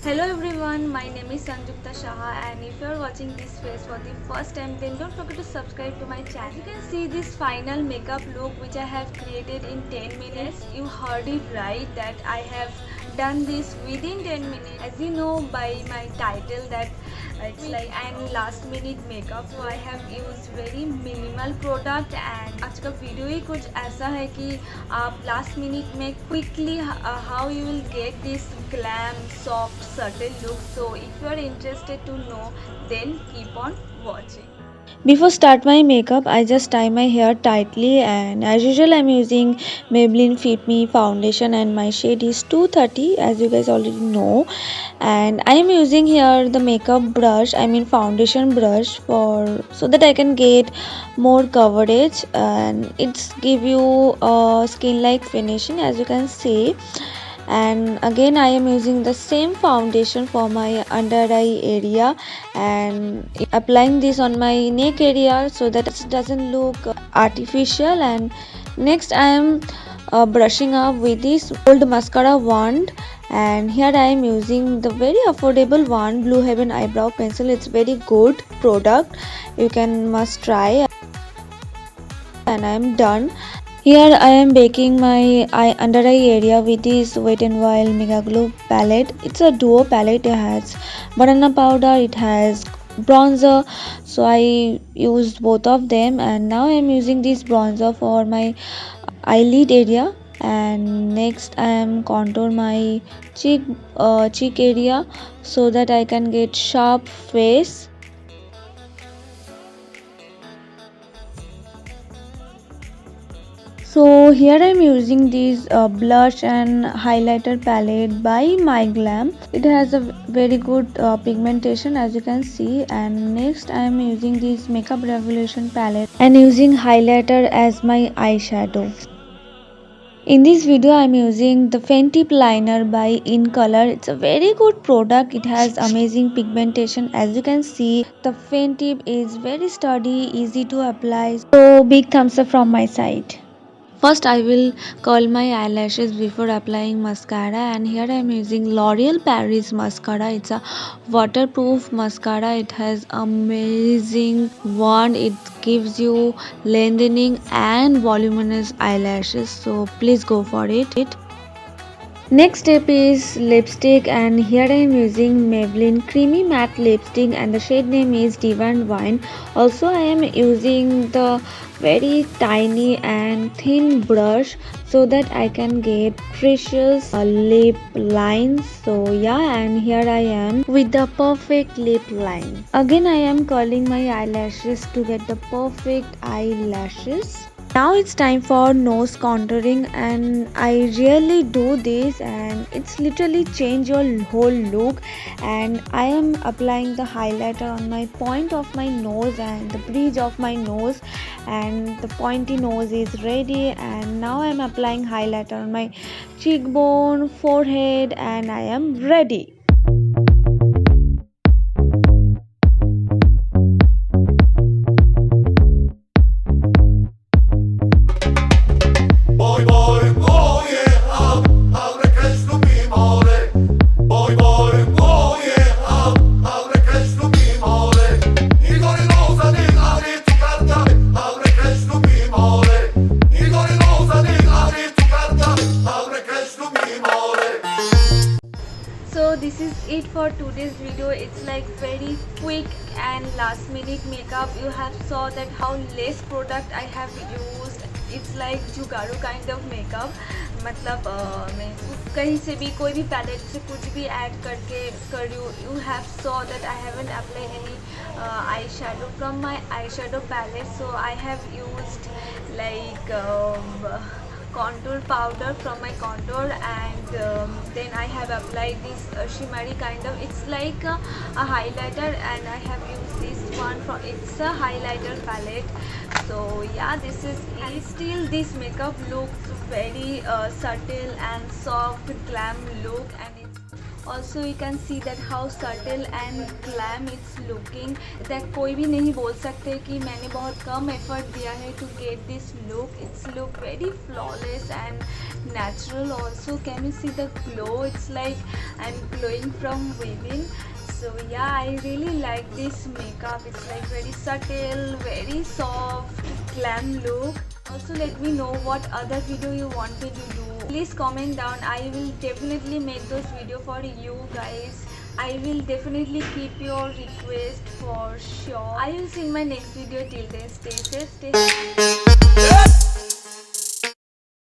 Hello everyone, my name is Sanjukta Shah, and if you are watching this face for the first time, then don't forget to subscribe to my channel. You can see this final makeup look which I have created in 10 minutes. You heard it right, that I have done this within 10 minutes. As you know by my title that it's like an last minute makeup, so I have used very minimal product and आज का video ही कुछ ऐसा है कि आप last minute में quickly how you will get this glam soft subtle look. So if you are interested to know, then keep on watching. Before start my makeup, I just tie my hair tightly, and as usual I'm using Maybelline Fit Me foundation and my shade is 230, as you guys already know. And I am using here the makeup brush, I mean foundation brush, for so that I can get more coverage and it's give you a skin like finishing, as you can see. And again I am using the same foundation for my under eye area and applying this on my neck area so that it doesn't look artificial. And next I am brushing up with this old mascara wand, and here I am using the very affordable one, Blue Heaven eyebrow pencil. It's very good product, you can must try. And I am done. Here I am baking my under eye area with this Wet n Wild Mega Glow palette. It's a duo palette. It has banana powder, it has bronzer. So I used both of them, and now I am using this bronzer for my eyelid area. And next I am contour my cheek area so that I can get sharp face. So here I am using this blush and highlighter palette by My Glam. It has a very good pigmentation, as you can see. And next I am using this Makeup Revolution palette and using highlighter as my eyeshadow. In this video I am using the Fenty liner by In Color. It's a very good product. It has amazing pigmentation. As you can see, the Fenty is very sturdy, easy to apply. So big thumbs up from my side. First I will curl my eyelashes before applying mascara, and here I am using L'Oreal Paris mascara. It's a waterproof mascara. It has amazing wand. It gives you lengthening and voluminous eyelashes, so please go for it. Next step is lipstick, and here I am using Maybelline Creamy Matte Lipstick and the shade name is Divine Wine. Also I am using the very tiny and thin brush so that I can get precious lip lines. So yeah, and here I am with the perfect lip line. Again I am curling my eyelashes to get the perfect eyelashes. Now it's time for nose contouring, and I really do this and it's literally change your whole look. And I am applying the highlighter on my point of my nose and the bridge of my nose, and the pointy nose is ready. And now I am applying highlighter on my cheekbone, forehead, and I am ready. So this is it for today's video. It's like very quick and last minute makeup. You have saw that how less product I have used. It's like जुगाड़ू kind of makeup. मतलब मैं कहीं से भी कोई भी palette से कुछ भी ऐड करके कर रही हूँ. You have saw that I haven't applied any eyeshadow from my eyeshadow palette. So I have used like contour powder from my contour, and then I have applied this shimmery kind of, it's like a highlighter, and I have used this one from, it's a highlighter palette. So yeah, this is it. And still this makeup looks very subtle and soft glam look, and it's Also you can see that how subtle and glam it's looking, that कोई भी नहीं बोल सकते कि मैंने बहुत कम effort दिया है to get this look. It's look very flawless and natural. Also can you see the glow? It's like I'm glowing from within. So yeah, I really like this makeup. It's like very subtle, very soft, glam look. Also let me know what other video you want me to do. Please comment down. I will definitely make those video for you guys. I will definitely keep your request for sure. I will see you in my next video. Till then, stay safe, stay happy.